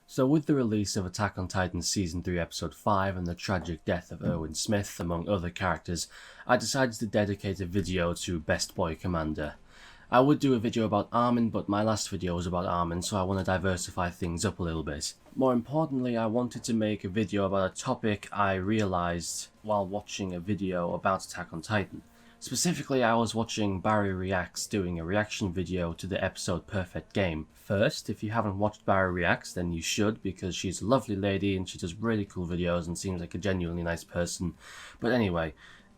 So with the release of Attack on Titan Season 3 Episode 5 and the tragic death of Erwin Smith, among other characters, I decided to dedicate a video to Best Boy Commander. I would do a video about Armin, but my last video was about Armin, so I want to diversify things up a little bit. More importantly, I wanted to make a video about a topic I realised while watching a video about Attack on Titan. Specifically, I was watching Barry Reacts doing a reaction video to the episode Perfect Game. First, if you haven't watched Barry Reacts, then you should, because she's a lovely lady and she does really cool videos and seems like a genuinely nice person. But anyway,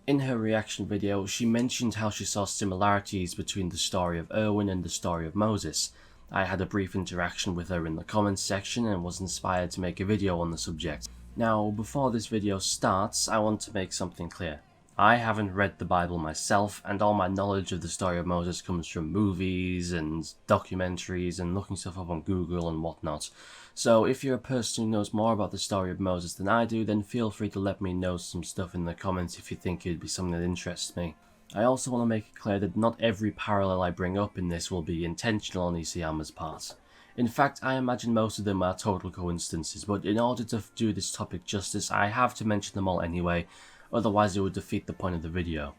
in her reaction video, she mentioned how she saw similarities between the story of Erwin and the story of Moses. I had a brief interaction with her in the comments section and was inspired to make a video on the subject. Now, before this video starts, I want to make something clear. I haven't read the Bible myself, and all my knowledge of the story of Moses comes from movies and documentaries and looking stuff up on Google and whatnot. So if you're a person who knows more about the story of Moses than I do, then feel free to let me know some stuff in the comments if you think it'd be something that interests me. I also want to make it clear that not every parallel I bring up in this will be intentional on Isayama's part. In fact, I imagine most of them are total coincidences, but in order to do this topic justice, I have to mention them all anyway, otherwise it would defeat the point of the video.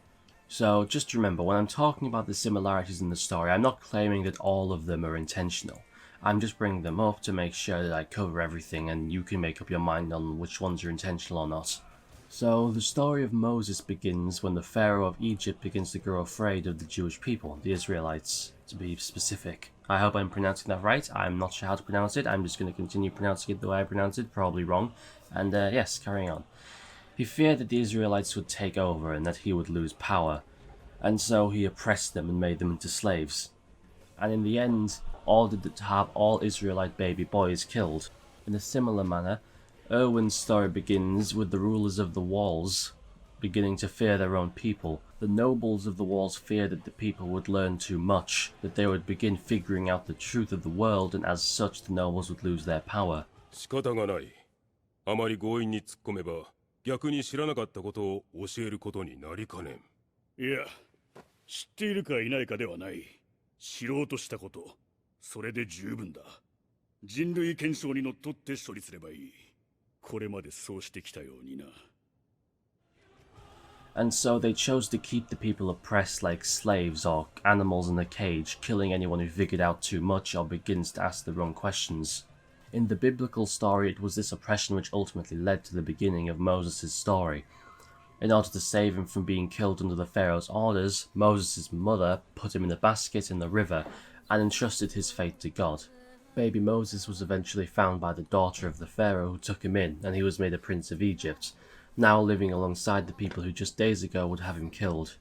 So just remember, when I'm talking about the similarities in the story, I'm not claiming that all of them are intentional. I'm just bringing them up to make sure that I cover everything and you can make up your mind on which ones are intentional or not. So the story of Moses begins when the Pharaoh of Egypt begins to grow afraid of the Jewish people, the Israelites, to be specific. I hope I'm pronouncing that right. I'm not sure how to pronounce it. I'm just going to continue pronouncing it the way I pronounce it, probably wrong. And yes, carrying on. He feared that the Israelites would take over and that he would lose power, and so he oppressed them and made them into slaves. And in the end, ordered to have all Israelite baby boys killed. In a similar manner, Erwin's story begins with the rulers of the walls beginning to fear their own people. The nobles of the walls feared that the people would learn too much, that they would begin figuring out the truth of the world, and as such the nobles would lose their power. 仕方がない。あまり強引に突っ込めば逆に知らなかったことを教えることになりかねん。いや、知っているかいないかではない。知ろうとしたこと、それで十分だ。人類憲章にのっとって処理すればいい。これまでそうしてきたようにな。And so they chose to keep the people oppressed like slaves or animals in a cage, killing anyone who figured out too much or begins to ask the wrong questions. In the biblical story, it was this oppression which ultimately led to the beginning of Moses' story. In order to save him from being killed under the Pharaoh's orders, Moses' mother put him in a basket in the river and entrusted his fate to God. Baby Moses was eventually found by the daughter of the Pharaoh who took him in, and he was made a prince of Egypt, now living alongside the people who just days ago would have him killed.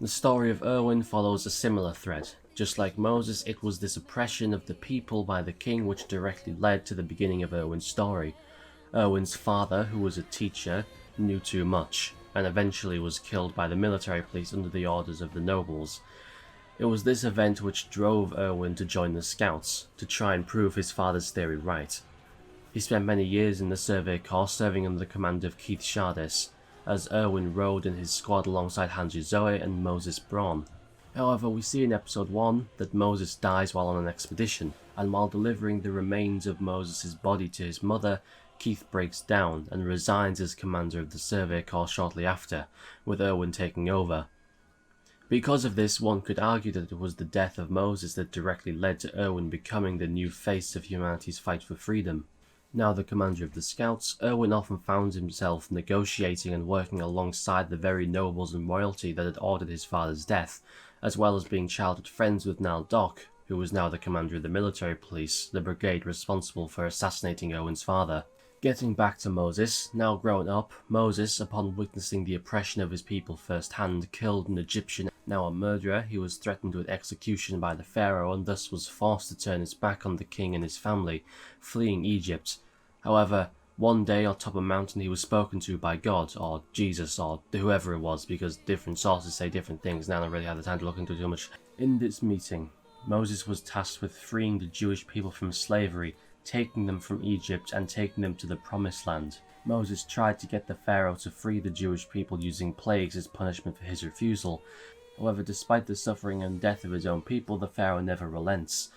The story of Erwin follows a similar thread. Just like Moses, it was this oppression of the people by the king which directly led to the beginning of Erwin's story. Erwin's father, who was a teacher, knew too much, and eventually was killed by the military police under the orders of the nobles. It was this event which drove Erwin to join the Scouts, to try and prove his father's theory right. He spent many years in the Survey Corps serving under the command of Keith Shardis, as Erwin rode in his squad alongside Hanji Zoe and Moses Braun. However, we see in episode 1 that Moses dies while on an expedition, and while delivering the remains of Moses' body to his mother, Keith breaks down and resigns as commander of the Survey Corps shortly after, with Erwin taking over. Because of this, one could argue that it was the death of Moses that directly led to Erwin becoming the new face of humanity's fight for freedom. Now the commander of the Scouts, Erwin often found himself negotiating and working alongside the very nobles and royalty that had ordered his father's death, as well as being childhood friends with Nal Doc, who was now the commander of the military police, the brigade responsible for assassinating Erwin's father. Getting back to Moses, now grown up, Moses, upon witnessing the oppression of his people firsthand, killed an Egyptian. Now a murderer, he was threatened with execution by the pharaoh and thus was forced to turn his back on the king and his family, fleeing Egypt. However, one day on top of a mountain he was spoken to by God, or Jesus, or whoever it was, because different sources say different things, now I don't really have the time to look into it too much. In this meeting, Moses was tasked with freeing the Jewish people from slavery, taking them from Egypt and taking them to the Promised Land. Moses tried to get the Pharaoh to free the Jewish people using plagues as punishment for his refusal. However, despite the suffering and death of his own people, the Pharaoh never relents.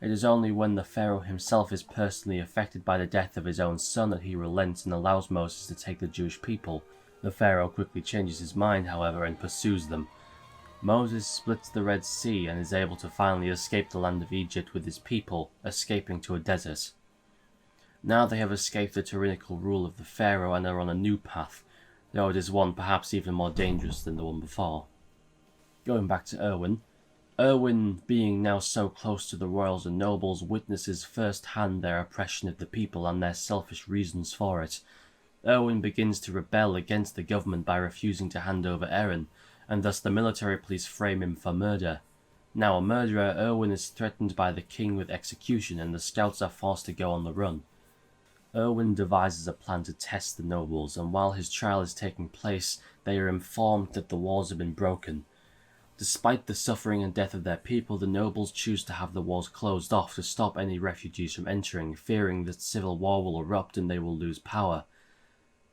It is only when the pharaoh himself is personally affected by the death of his own son that he relents and allows Moses to take the Jewish people. The pharaoh quickly changes his mind, however, and pursues them. Moses splits the Red Sea and is able to finally escape the land of Egypt with his people, escaping to a desert. Now they have escaped the tyrannical rule of the pharaoh and are on a new path, though it is one perhaps even more dangerous than the one before. Going back to Erwin, being now so close to the royals and nobles, witnesses firsthand their oppression of the people and their selfish reasons for it. Erwin begins to rebel against the government by refusing to hand over Erwin, and thus the military police frame him for murder. Now a murderer, Erwin is threatened by the king with execution, and the scouts are forced to go on the run. Erwin devises a plan to test the nobles, and while his trial is taking place, they are informed that the walls have been broken. Despite the suffering and death of their people, the nobles choose to have the walls closed off to stop any refugees from entering, fearing that civil war will erupt and they will lose power.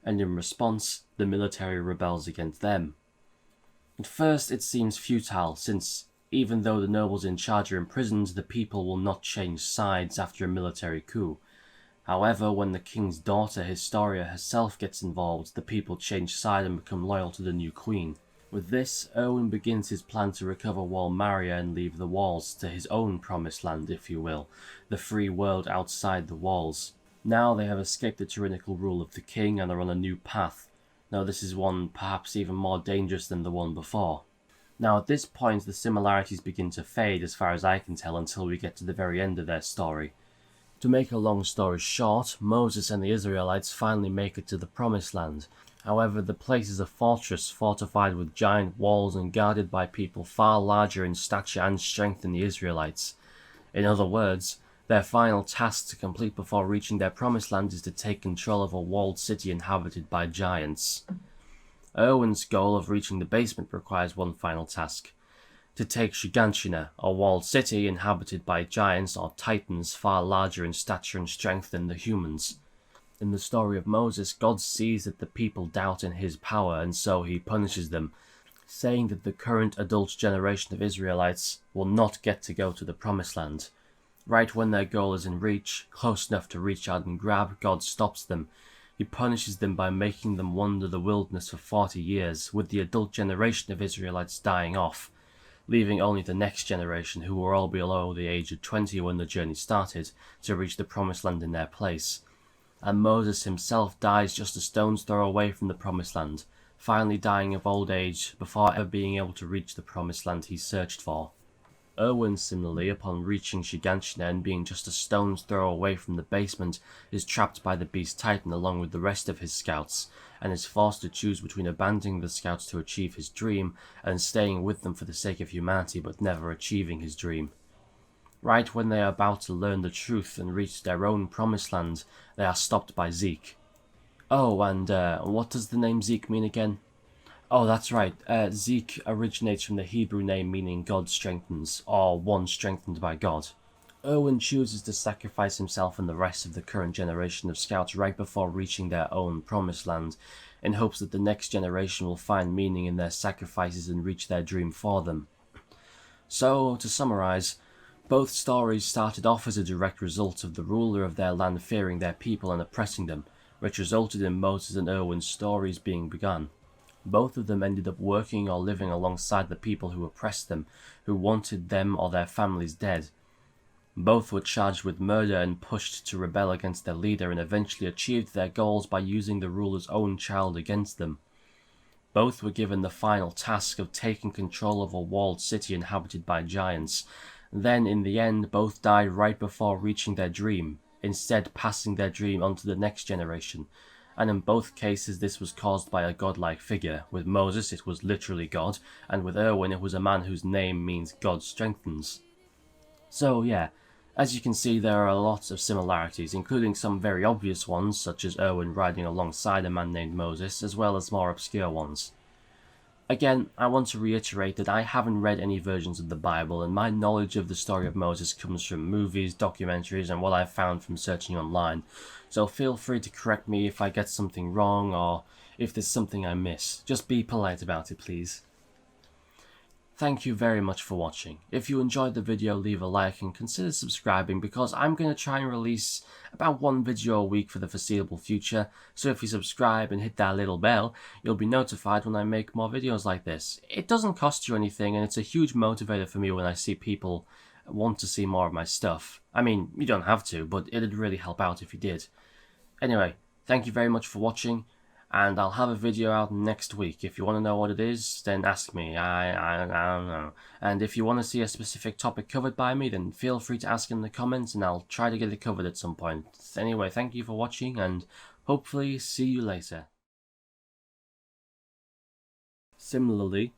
And in response, the military rebels against them. At first it seems futile, since even though the nobles in charge are imprisoned, the people will not change sides after a military coup. However, when the king's daughter, Historia herself, gets involved, the people change side and become loyal to the new queen. With this, Erwin begins his plan to recover Wall Maria and leave the walls, to his own promised land, if you will, the free world outside the walls. Now they have escaped the tyrannical rule of the king and are on a new path. Now this is one perhaps even more dangerous than the one before. Now at this point the similarities begin to fade as far as I can tell until we get to the very end of their story. To make a long story short, Moses and the Israelites finally make it to the promised land. However, the place is a fortress fortified with giant walls and guarded by people far larger in stature and strength than the Israelites. In other words, their final task to complete before reaching their promised land is to take control of a walled city inhabited by giants. Erwin's goal of reaching the basement requires one final task: to take Shiganshina, a walled city inhabited by giants or titans far larger in stature and strength than the humans. In the story of Moses, God sees that the people doubt in his power, and so he punishes them, saying that the current adult generation of Israelites will not get to go to the promised land. Right when their goal is in reach, close enough to reach out and grab, God stops them. He punishes them by making them wander the wilderness for 40 years, with the adult generation of Israelites dying off, leaving only the next generation, who were all below the age of 20 when the journey started, to reach the promised land in their place. And Moses himself dies just a stone's throw away from the promised land, finally dying of old age before ever being able to reach the promised land he searched for. Erwin, similarly, upon reaching Shiganshina and being just a stone's throw away from the basement, is trapped by the beast Titan along with the rest of his scouts, and is forced to choose between abandoning the scouts to achieve his dream and staying with them for the sake of humanity but never achieving his dream. Right when they are about to learn the truth and reach their own promised land, they are stopped by Zeke. Oh, and what does the name Zeke mean again? Oh, that's right. Zeke originates from the Hebrew name meaning God strengthens, or one strengthened by God. Erwin chooses to sacrifice himself and the rest of the current generation of scouts right before reaching their own promised land, in hopes that the next generation will find meaning in their sacrifices and reach their dream for them. So, to summarize, both stories started off as a direct result of the ruler of their land fearing their people and oppressing them, which resulted in Moses and Erwin's stories being begun. Both of them ended up working or living alongside the people who oppressed them, who wanted them or their families dead. Both were charged with murder and pushed to rebel against their leader, and eventually achieved their goals by using the ruler's own child against them. Both were given the final task of taking control of a walled city inhabited by giants. Then, in the end, both died right before reaching their dream, instead passing their dream on to the next generation. And in both cases this was caused by a godlike figure. With Moses it was literally God, and with Erwin it was a man whose name means God strengthens. So yeah, as you can see there are lots of similarities, including some very obvious ones, such as Erwin riding alongside a man named Moses, as well as more obscure ones. Again, I want to reiterate that I haven't read any versions of the Bible, and my knowledge of the story of Moses comes from movies, documentaries, and what I've found from searching online, so feel free to correct me if I get something wrong or if there's something I miss. Just be polite about it, please. Thank you very much for watching. If you enjoyed the video, leave a like and consider subscribing because I'm going to try and release about one video a week for the foreseeable future, so if you subscribe and hit that little bell, you'll be notified when I make more videos like this. It doesn't cost you anything and it's a huge motivator for me when I see people want to see more of my stuff. I mean, you don't have to, but it'd really help out if you did. Anyway, thank you very much for watching. And I'll have a video out next week. If you want to know what it is, then ask me. I don't know. And if you want to see a specific topic covered by me, then feel free to ask in the comments and I'll try to get it covered at some point. Anyway, thank you for watching and hopefully see you later. Similarly,